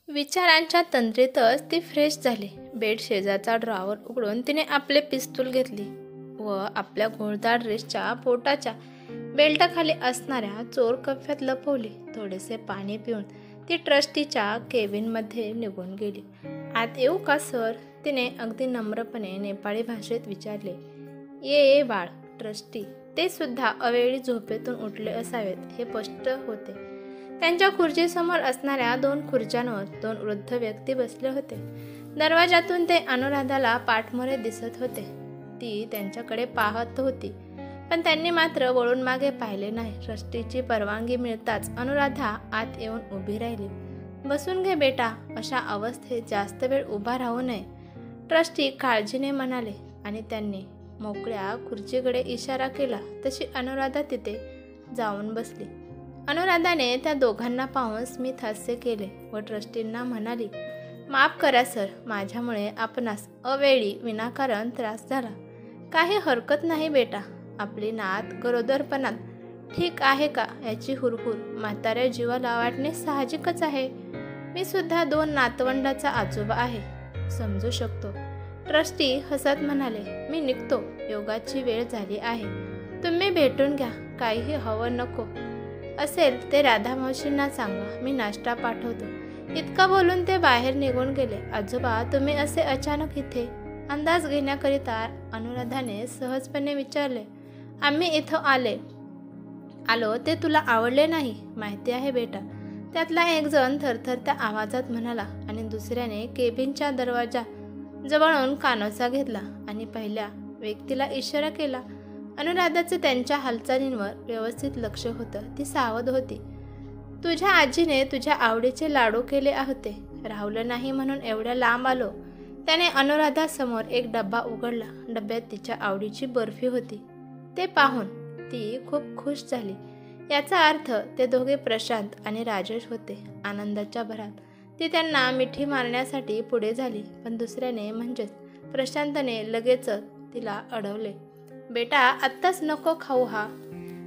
विचारांच्या तंद्रीतच ती फ्रेश झाली. बेड शेजारचा ड्रॉवर उघडून तिने आपले पिस्तूल घेतली व आपल्या घोळदार ड्रेसच्या पोटाच्या बेल्टाखाली असणाऱ्या चोर कप्प्यात लपवली. थोडेसे पाणी पिऊन ती ट्रस्टीच्या केबिनमध्ये निघून गेली. आत येऊ का सर? तिने अगदी नम्रपणे नेपाळी भाषेत विचारले. ये बाळ. ट्रस्टी ते सुद्धा अवेळी झोपेतून उठले असावेत हे स्पष्ट होते. त्यांच्या खुर्चीसमोर असणाऱ्या 2 खुर्च्यांवर 2 वृद्ध व्यक्ती बसले होते. दरवाजातून ते अनुराधाला पाठमोरे दिसत होते. ती त्यांच्याकडे पाहत होती, पण त्यांनी मात्र वळून मागे पाहिले नाही. ट्रस्टीची परवानगी मिळताच अनुराधा आत येऊन उभी राहिली. बसून घे बेटा. अशा अवस्थेत जास्त वेळ उभा राहू नये, ट्रस्टी काळजीने म्हणाले आणि त्यांनी मोकळ्या खुर्चीकडे इशारा केला तशी अनुराधा तिथे जाऊन बसली. अनुराधाने त्या दोघांना पाहून स्मित हास्य केले व ट्रस्टींना म्हणाली, माफ करा सर, माझ्यामुळे आपणास अवेळी विनाकारण त्रास झाला. काही हरकत नाही बेटा. आपली नात गरोदरपणात ठीक आहे का याची हुरहुर म्हाताऱ्या जीवाला वाटणे साहजिकच आहे. मी सुद्धा 2 नातवंडाचा आजोबा आहे, समजू शकतो. ट्रस्टी हसत म्हणाले, मी निघतो. योगाची वेळ झाली आहे. तुम्ही भेटून घ्या. काहीही हवं नको असेल ते राधा मावशींना सांगा. मी नाश्ता पाठवतो. इतकं बोलून ते बाहेर निघून गेले. आजोबा, तुम्ही असे अचानक इथे? अंदाज घेण्याकरिता अनुराधाने सहजपणे विचारले. आम्ही इथं आलो ते तुला आवडले नाही, माहिती आहे बेटा. त्यातला एक जण थरथरत्या आवाजात म्हणाला आणि दुसऱ्याने केबिनच्या दरवाजा जवळून कानोसा घेतला आणि पहिल्या व्यक्तीला इशारा केला. अनुराधाचे त्यांच्या हालचालींवर व्यवस्थित लक्ष होतं. ती सावध होती. तुझ्या आजीने तुझ्या आवडीचे लाडू केले होते. राहुलं नाही म्हणून एवढ्या लांब आलो. त्याने अनुराधा समोर एक डब्बा उघडला. डब्यात तिच्या आवडीची बर्फी होती. ते पाहून ती खूप खुश झाली. याचा अर्थ ते दोघे प्रशांत आणि राजेश होते. आनंदाच्या भरात ती त्यांना मिठी मारण्यासाठी पुढे झाली, पण दुसऱ्याने म्हणजेच प्रशांतने लगेचच तिला अडवले. बेटा, आत्ताच नको खाऊ. हा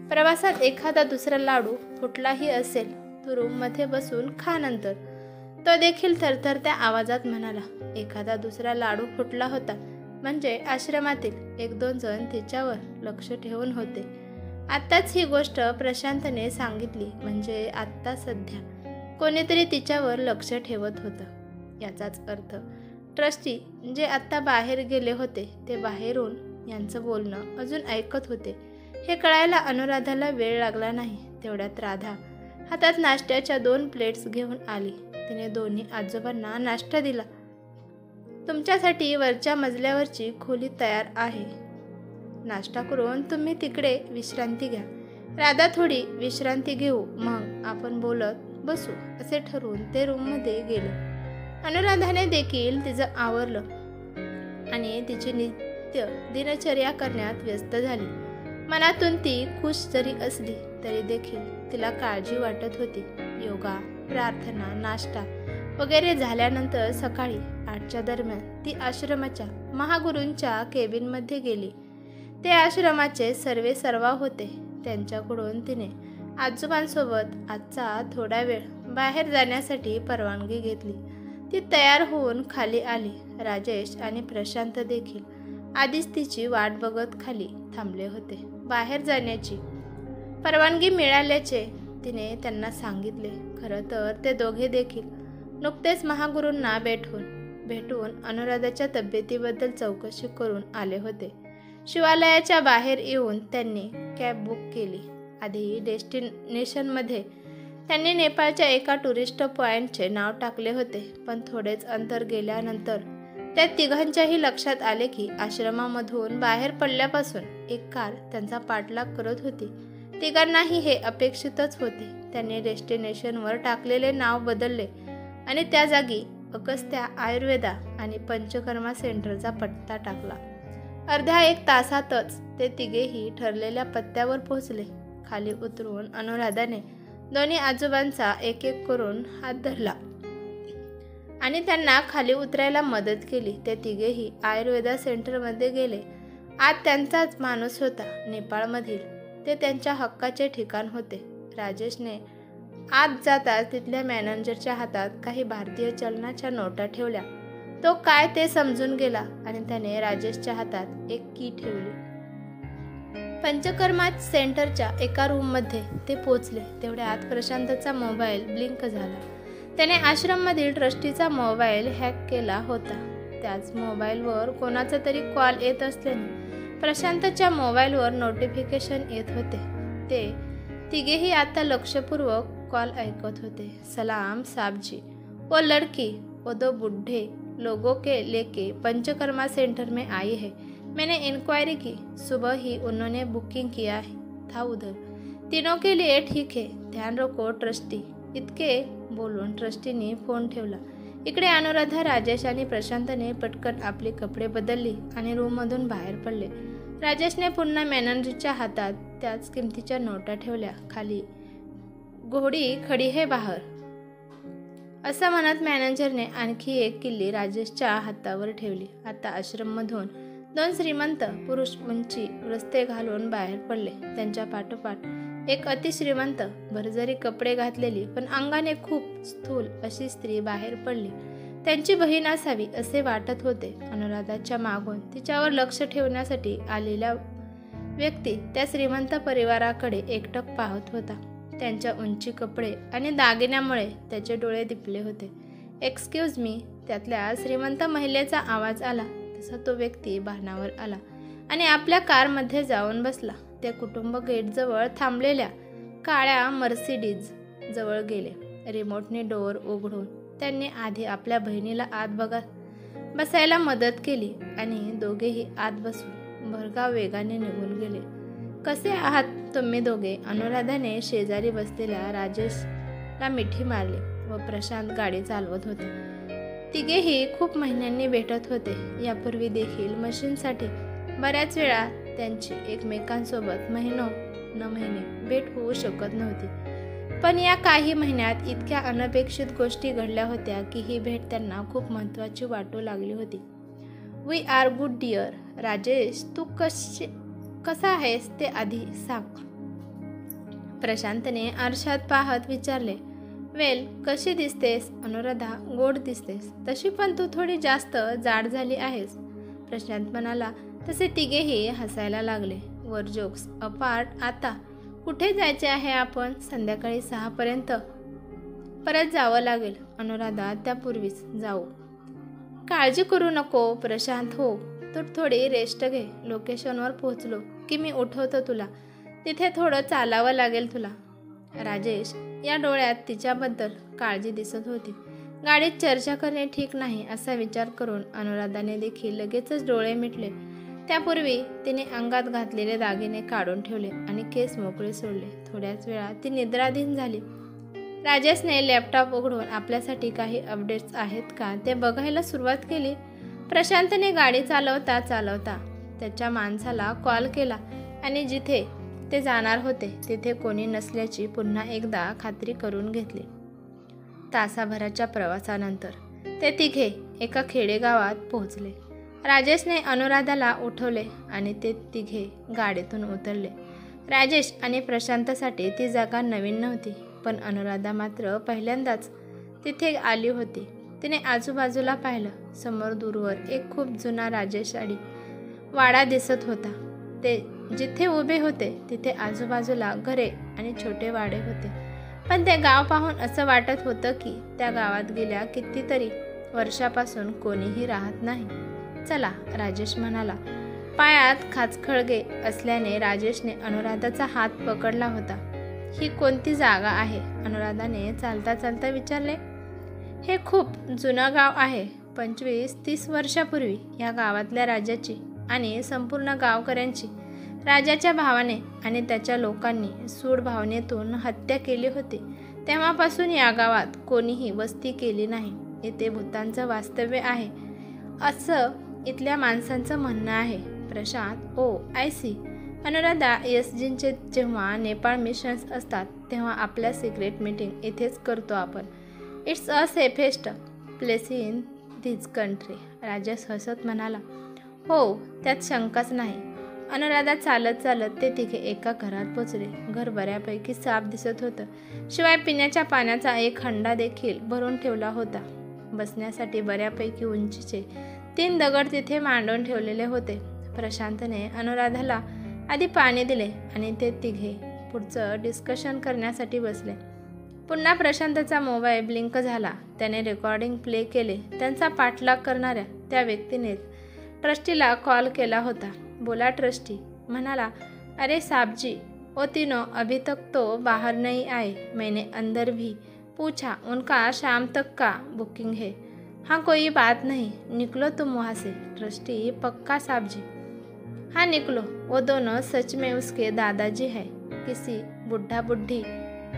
प्रवासात एखादा दुसरा लाडू फुटलाही असेल, तू रूममध्ये बसून खा नंतर. तो देखील थरथरत्या आवाजात म्हणाला. एखादा दुसरा लाडू फुटला होता म्हणजे आश्रमातील 1-2 जण तिच्यावर लक्ष ठेवून होते. आत्ताच ही गोष्ट प्रशांतने सांगितली म्हणजे आत्ता सध्या कोणीतरी तिच्यावर लक्ष ठेवत होतं. याचाच अर्थ ट्रस्टी जे आत्ता बाहेर गेले होते ते बाहेरून यांचं बोलणं अजून ऐकत होते. हे कळायला अनुराधाला वेळ लागला नाही. तेवढ्यात राधा हातात नाश्त्याच्या 2 प्लेट्स घेऊन आली. तिने दोन्ही आजोबांना नाश्ता दिला. तुमच्यासाठी वरच्या मजल्यावरची खोली तयार आहे. नाश्ता करून तुम्ही तिकडे विश्रांती घ्या. राधा थोडी विश्रांती घेऊ, मग आपण बोलत बसू असे ठरवून ते रूममध्ये गेले. अनुराधाने देखील तिचं आवरलं आणि तिची नित्य दिनचर्या करण्यात व्यस्त झाली. मनातून ती खुश जरी असली तरी देखील तिला काळजी वाटत होती. योगा, प्रार्थना, नाश्ता वगैरे झाल्यानंतर सकाळी 8च्या दरम्यान ती आश्रमाच्या महागुरूंच्या केबिनमध्ये गेली. ते आश्रमाचे सर्वेसर्वा होते. त्यांच्याकडून तिने आजोबांसोबत आजचा थोडा वेळ बाहेर जाण्यासाठी परवानगी घेतली. ती तयार होऊन खाली आली. राजेश आणि प्रशांत देखील आधीच तिची वाट बघत खाली थांबले होते. बाहेर जाण्याची परवानगी मिळाल्याचे तिने त्यांना सांगितले. खरं तर ते दोघे देखील नुकतेच महागुरूंना भेटून अनुराधाच्या तब्येतीबद्दल चौकशी करून आले होते. शिवालयाच्या बाहेर येऊन त्यांनी कॅब बुक केली. आधी डेस्टिनेशनमध्ये त्यांनी नेपाळच्या एका टुरिस्ट पॉईंटचे नाव टाकले होते, पण थोडेच अंतर गेल्यानंतर त्या तिघांच्याही लक्षात आले की आश्रमामधून बाहेर पडल्यापासून एक कार त्यांचा पाठलाग करत होती. तिघांनाही हे अपेक्षितच होते. त्यांनी डेस्टिनेशनवर टाकलेले नाव बदलले आणि त्या जागी अगस्त्या आयुर्वेदा आणि पंचकर्मा सेंटरचा पत्ता टाकला. अर्ध्या 1 तासातच ते तिघेही ठरलेल्या पत्त्यावर पोहोचले. खाली उतरून अनुराधाने दोन्ही आजोबांचा एक करून हात धरला आणि त्यांना खाली उतरायला मदत केली. ते तिघेही आयुर्वेदा सेंटरमध्ये गेले. आत त्यांचाच माणूस होता. नेपाळमधील ते त्यांच्या हक्काचे ठिकाण होते. राजेशने आत जाताच तिथल्या मॅनेजरच्या हातात काही भारतीय चलनाच्या नोटा ठेवल्या. तो काय ते समजून गेला आणि त्याने राजेशच्या हातात एक की ठेवली. पंचकर्मा सेंटरच्या एका रूममध्ये ते पोचले. तेवढ्यात प्रशांतचा मोबाईल ब्लिंक झाला. त्याने आश्रममधील ट्रस्टीचा मोबाईल हॅक केला होता. त्याच मोबाईलवर कोणाचा तरी कॉल येत असल्याने प्रशांतच्या मोबाईलवर नोटिफिकेशन येत होते. ते तिघेही आता लक्षपूर्वक कॉल ऐकत होते. सलाम साहब जी, वो लड़की, वो दो बूढ़े लोगों के लेके पंचकर्मा सेंटर में आई है. मैंने इंक्वायरी की, सुबह ही उन्होंने बुकिंग किया था उधर. तीनों के लिए ठीक है, ध्यान रखो ट्रस्टी. इतके बोलून ट्रस्टीने फोन ठेवला. इकडे अनुराधा, राजेश आणि प्रशांतने पटकन आपली कपडे बदलली आणि रूममधून बाहेर पडले. राजेशने पुन्हा मॅनेजरच्या हातात त्याच किमतीच्या नोटा ठेवल्या. खाली घोडी खडी है बाहेर असं म्हणत मॅनेजरने आणखी एक किल्ली राजेशच्या हातावर ठेवली. आता आश्रममधून 2 श्रीमंत पुरुष उंची रस्ते घालून बाहेर पडले. त्यांच्या पाठोपाठ एक अतिश्रीमंत भरजरी कपडे घातलेली पण अंगाने खूप स्थूल अशी स्त्री बाहेर पडली. त्यांची बहीण असावी असे वाटत होते. अनुराधाच्या मागून तिच्यावर लक्ष ठेवण्यासाठी आलेला व्यक्ती त्या श्रीमंत परिवाराकडे एकटक पाहत होता. त्यांच्या उंची कपडे आणि दागिन्यामुळे त्याचे डोळे दिपले होते. एक्सक्यूज मी, त्यातल्या श्रीमंत महिलेचा आवाज आला. तसा तो व्यक्ती भानावर आला आणि आपल्या कारमध्ये जाऊन बसला. ते कुटुंब गेटजवळ थांबलेल्या काळ्या मर्सिडीज जवळ गेले. रिमोटने डोअर उघडून त्यांनी आधी आपल्या बहिणीला आत बसायला मदत केली आणि दोघेही आत बसून भरधाव वेगाने निघून गेले. कसे आहात तुम्ही दोघे? अनुराधाने शेजारी बसलेल्या राजेशला मिठी मारली व प्रशांत गाडी चालवत होते. तिघेही खूप महिन्यांनी भेटत होते. यापूर्वी देखील मशीनसाठी बऱ्याच वेळा त्यांची एकमेकांसोबत महिने भेट होऊ शकत नव्हती. पण या काही महिन्यात इतक्या अनपेक्षित गोष्टी घडल्या होत्या की ही भेट त्यांना खूप महत्त्वाची वाटू लागली होती. We are good dear. Rajesh, तू कसा आहेस ते आधी सांग, प्रशांतने आरशात पाहत विचारले. वेल, कशी दिसतेस? अनुराधा, गोड दिसतेस. तशी पण तू थोडी जास्त जाड झाली आहेस, प्रशांत म्हणाला. तसे तिघेही हसायला लागले. वर जोक्स अपार्ट, आता कुठे जायचे आहे आपण? संध्याकाळी 6 पर्यंत परत जावं लागेल. अनुराधा, त्यापूर्वीच जाऊ. काळजी करू नको प्रशांत. हो, तू थोडी रेस्ट घे. लोकेशनवर पोहोचलो की मी उठवतो तुला. तिथे थोडं चालावं लागेल तुला. राजेश या डोळ्यात तिच्याबद्दल काळजी दिसत होती. गाडीत चर्चा करणे ठीक नाही असा विचार करून अनुराधाने देखील लगेचच डोळे मिटले. त्यापूर्वी तिने अंगात घातलेले दागिने काढून ठेवले आणि केस मोकळे सोडले. थोड्याच वेळात ती निद्राधीन झाली. राजेशने लॅपटॉप उघडून आपल्यासाठी काही अपडेट्स आहेत का ते बघायला सुरुवात केली. प्रशांतने गाडी चालवता चालवता त्याच्या माणसाला कॉल केला आणि जिथे ते जाणार होते तिथे कोणी नसल्याची पुन्हा एकदा खात्री करून घेतली. तासाभराच्या प्रवासानंतर ते तिघे एका खेडेगावात पोहोचले. राजेशने अनुराधाला उठवले आणि ते तिघे गाडीतून उतरले. राजेश आणि प्रशांतसाठी ती जागा नवीन नव्हती, पण अनुराधा मात्र पहिल्यांदाच तिथे आली होती. तिने आजूबाजूला पाहिलं. समोर दूरवर एक खूप जुना राजेशाडी वाडा दिसत होता. ते जिथे उभे होते तिथे आजूबाजूला घरे आणि छोटे वाडे होते. पण ते गाव पाहून असं वाटत होतं की त्या गावात गेल्या कितीतरी वर्षापासून कोणीही राहत नाही. चला, राजेश म्हणाला. पायात खाचखळगे असल्याने राजेशने अनुराधाचा हात पकडला होता. ही कोणती जागा आहे? अनुराधाने चालता चालता विचारले. हे खूप जुनं गाव आहे. 25-30 वर्षापूर्वी या गावातल्या राजाची आणि संपूर्ण गावकऱ्यांची राजाच्या भावाने आणि त्याच्या लोकांनी सूड भावनेतून हत्या केली होती. तेव्हापासून या गावात कोणीही वस्ती केली नाही. येथे भूतांचं वास्तव्य आहे असं इथल्या माणसांचं म्हणणं आहे. प्रशांत, ओ आय सी. अनुराधा, एसजींचे जेव्हा नेपाळ मिशन्स असतात तेव्हा आपल्या सिक्रेट मीटिंग इथेच करतो आपण. It's a safest place in this country. Rajesh हसत म्हणाला. हो, त्यात शंकाच नाही. अनुराधा चालत चालत ते तिघे एका घरात पोचले. घर बऱ्यापैकी साफ दिसत होतं. शिवाय पिण्याच्या पाण्याचा एक हंडा देखील भरून ठेवला होता. बसण्यासाठी बऱ्यापैकी उंचीचे 3 दगड तिथे मांडून ठेवलेले होते. प्रशांतने अनुराधाला आधी पाणी दिले आणि ते तिघे पुढचं डिस्कशन करण्यासाठी बसले. पुन्हा प्रशांतचा मोबाईल ब्लिंक झाला. त्याने रेकॉर्डिंग प्ले केले. त्यांचा पाठलाग करणाऱ्या त्या व्यक्तीने ट्रस्टीला कॉल केला होता. बोला ट्रस्टी म्हणाला, अरे साहब जी, वो तीनों अभी तक तो बाहर नहीं आए. मैंने अंदर भी पूछा, उनका शाम तक का बुकिंग है. हाँ कोई बात नहीं, निकलो तुम वहाँ से. ट्रस्टी पक्का साहब जी. हाँ निकलो. वो दोनों सच में उसके दादाजी है. किसी बुढ़ा बुढ़ी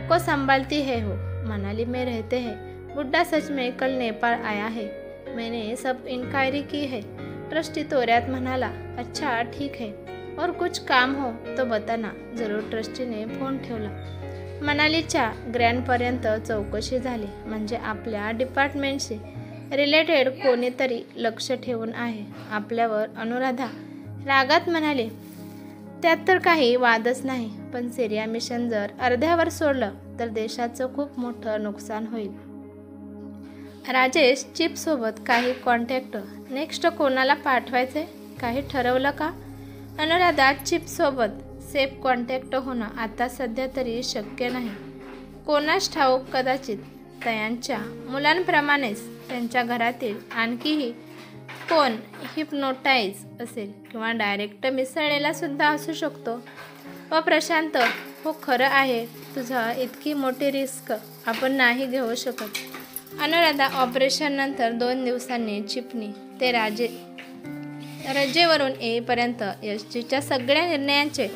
को संभालती है हो. मनाली में रहते हैं. बुढ़ा सच में कल नेपाल आया है. मैंने सब इंक्वायरी की है. ट्रस्टी तोऱ्यात म्हणाला, अच्छा ठीक है, और कुछ काम हो तो बताना जरूर. ट्रस्टीने फोन ठेवला. मनालीच्या ग्रँडपर्यंत चौकशी झाली. म्हणजे आपल्या डिपार्टमेंटशी रिलेटेड कोणीतरी लक्ष ठेवून आहे आपल्यावर. अनुराधा रागात म्हणाली, त्यात तर काही वादच नाही, पण सिरिया मिशन जर अर्ध्यावर सोडलं तर देशाचं खूप मोठं नुकसान होईल. राजेश चिपसोबत काही कॉन्टॅक्ट नेक्स्ट कोणाला पाठवायचे काही ठरवलं का? अनुराधा चिपसोबत सेफ कॉन्टॅक्ट होणं आता सध्या तरी शक्य नाही. कोणास ठाऊक, कदाचित त्यांच्या मुलांप्रमाणेच त्यांच्या घरातील आणखीही कोण हिप्नोटाईज असेल किंवा डायरेक्ट मिसळलेला सुद्धा असू शकतो. व प्रशांत, हो खरं आहे तुझं, इतकी मोठी रिस्क आपण नाही घेऊ शकत. अनुराधा ऑपरेशननंतर 2 दिवसांनी चिपणी ते रजेवरून येईपर्यंत यशजीच्या सगळ्या निर्णयांचे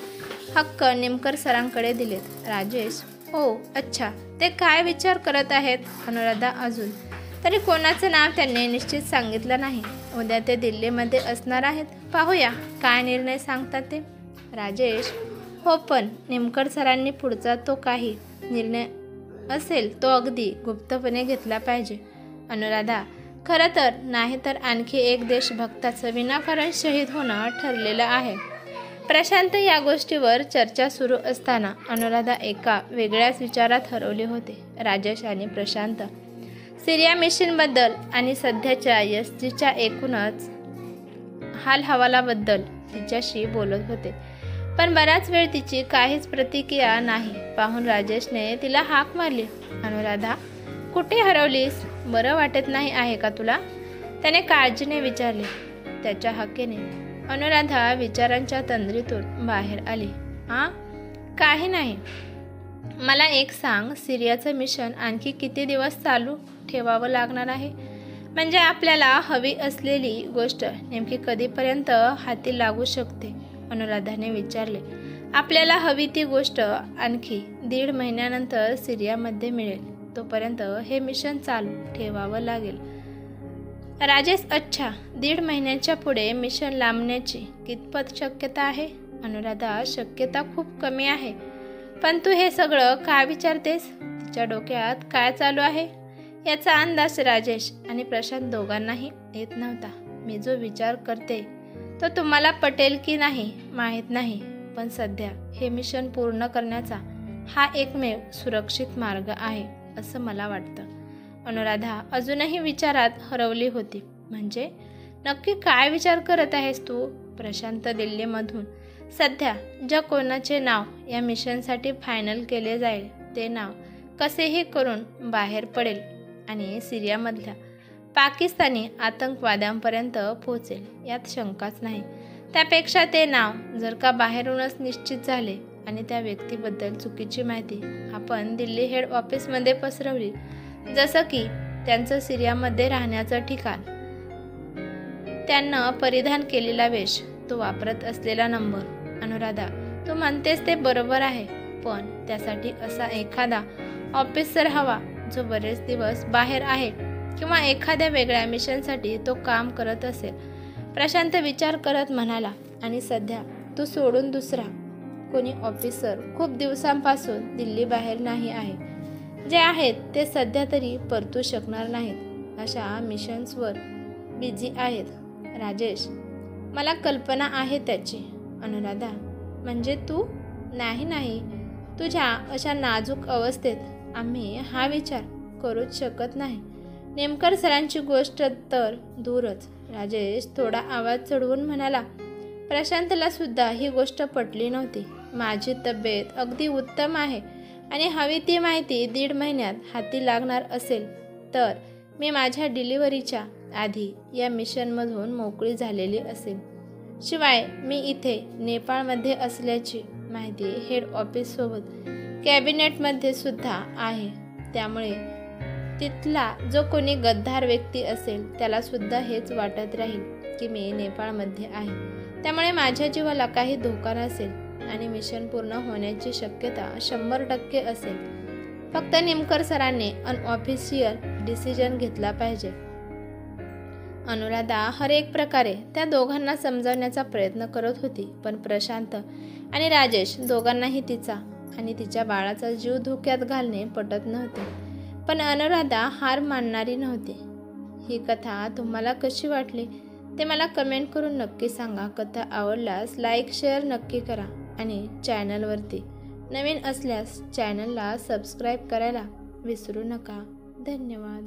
हक्क निमकर सरांकडे दिलेत. राजेश, हो अच्छा, ते काय विचार करत आहेत? अनुराधा, अजून तरी कोणाचं नाव त्यांनी निश्चित सांगितलं नाही. उद्या ते दिल्लीमध्ये असणार आहेत. पाहूया काय निर्णय सांगतात ते. राजेश, हो पण निमकर सरांनी पुढचा तो काही निर्णय असेल तो अगदी गुप्तपणे घेतला पाहिजे. अनुराधा, खरं तर नाही तर आणखी एक देशभक्ताचं विनाकारण शहीद होणं ठरलेलं आहे. प्रशांत या गोष्टीवर चर्चा सुरू असताना अनुराधा एका वेगळ्याच विचारात हरवली होते. राजेश आणि प्रशांत सिरिया मिशनबद्दल आणि सध्याच्या यशजीच्या एकूणच हालहवालाबद्दल तिच्याशी बोलत होते, पण बराच वेळ तिची काहीच प्रतिक्रिया नाही पाहून राजेशने तिला हाक मारली. अनुराधा, कुठे हरवलीस? बरं वाटत नाही आहे का तुला? त्याने काळजीने विचारले. त्याच्या हाकेने अनुराधा विचारांच्या तंद्रीतून बाहेर आली. हां, काही नाही. मला एक सांग, सिरियाचं मिशन आणखी किती दिवस चालू ठेवावं लागणार आहे? म्हणजे आपल्याला हवी असलेली गोष्ट नेमकी कधीपर्यंत हाती लागू शकते? अनुराधाने विचारले. आपल्याला हवी ती गोष्ट आणखी 1.5 महिन्यानंतर सिरियामध्ये मिळेल. तोपर्यंत हे मिशन चालू ठेवावं लागेल. राजेश, अच्छा, 1.5 महिन्याच्या पुढे मिशन लांबण्याची कितपत शक्यता आहे? अनुराधा, शक्यता खूप कमी आहे. पण तू हे सगळं का विचारतेस? तिच्या डोक्यात काय चालू आहे याचा अंदाज राजेश आणि प्रशांत दोघांनाही येत नव्हता. मी जो विचार करते तो तुम्हाला पटेल की नाही माहीत नाही, पण सध्या हे मिशन पूर्ण करण्याचा हा एकमेव सुरक्षित मार्ग आहे असं मला वाटतं. अनुराधा अजूनही विचारात हरवली होती. म्हणजे नक्की काय विचार करत आहेस तू? प्रशांत, दिल्लीमधून सध्या ज्या कोणाचे नाव या मिशनसाठी फायनल केले जाईल ते नाव कसेही करून बाहेर पडेल आणि सिरियामधल्या पाकिस्तानी आतंकवाद्यांपर्यंत पोहोचेल यात शंकाच नाही. त्यापेक्षा ते नाव जर का बाहेरूनच निश्चित झाले आणि त्या व्यक्तीबद्दल चुकीची माहिती आपण दिल्ली हेड ऑफिसमध्ये पसरवली, जसं की त्यांचं सिरियामध्ये राहण्याचं ठिकाण, त्यांना परिधान केलेला वेश, तो वापरत असलेला नंबर. अनुराधा, तू म्हणतेस ते बरोबर आहे, पण त्यासाठी असा एखादा ऑफिसर हवा जो बरेच दिवस बाहेर आहे किंवा एखाद्या वेगळ्या मिशनसाठी तो काम करत असेल. प्रशांत विचार करत म्हणाला. आणि सध्या तू सोडून दुसरा कोणी ऑफिसर खूप दिवसांपासून दिल्ली बाहेर नाही आहे. जे आहेत ते सध्या तरी परतू शकणार नाहीत, अशा मिशन्सवर बिझी आहेत. राजेश, मला कल्पना आहे त्याची. अनुराधा, म्हणजे तू? नाही, तुझ्या अशा नाजूक अवस्थेत आम्ही हा विचार करूच शकत नाही. नेमकर सरांची गोष्ट तर दूरच. राजेश थोडा आवाज चढवून म्हणाला. प्रशांतला सुद्धा ही गोष्ट पटली नव्हती. माझी तब्येत अगदी उत्तम आहे आणि हवी ती माहिती 1.5 महिन्यात हाती लागणार असेल तर मी माझ्या डिलिव्हरीच्या आधी या मिशनमधून मोकळी झालेली असेल. शिवाय मी इथे नेपाळमध्ये असल्याची माहिती हेड ऑफिससोबत कॅबिनेटमध्ये सुद्धा आहे. त्यामुळे तिथला जो कोणी गद्दार व्यक्ती असेल त्याला सुद्धा हेच वाटत राहील की मी नेपाळमध्ये आहे. त्यामुळे माझ्या जीवाला काही धोका नसेल आणि मिशन पूर्ण होण्याची शक्यता 100% असेल. फक्त निमकर सरांनी अनऑफिशियल डिसिजन घेतला पाहिजे. अनुराधा हर एक प्रकारे त्या दोघांना समजावण्याचा प्रयत्न करत होती, पण प्रशांत आणि राजेश दोघांनाही तिचा आणि तिच्या बाळाचा जीव धोक्यात घालणे पटत नव्हते. पण अनुराधा हार मानणारी नव्हती. ही कथा तुम्हाला कशी वाटली ते मला कमेंट करून नक्की सांगा. कथा आवडल्यास लाईक शेअर नक्की करा आणि चॅनलवरती नवीन असल्यास चॅनलला सबस्क्राईब करायला विसरू नका. धन्यवाद.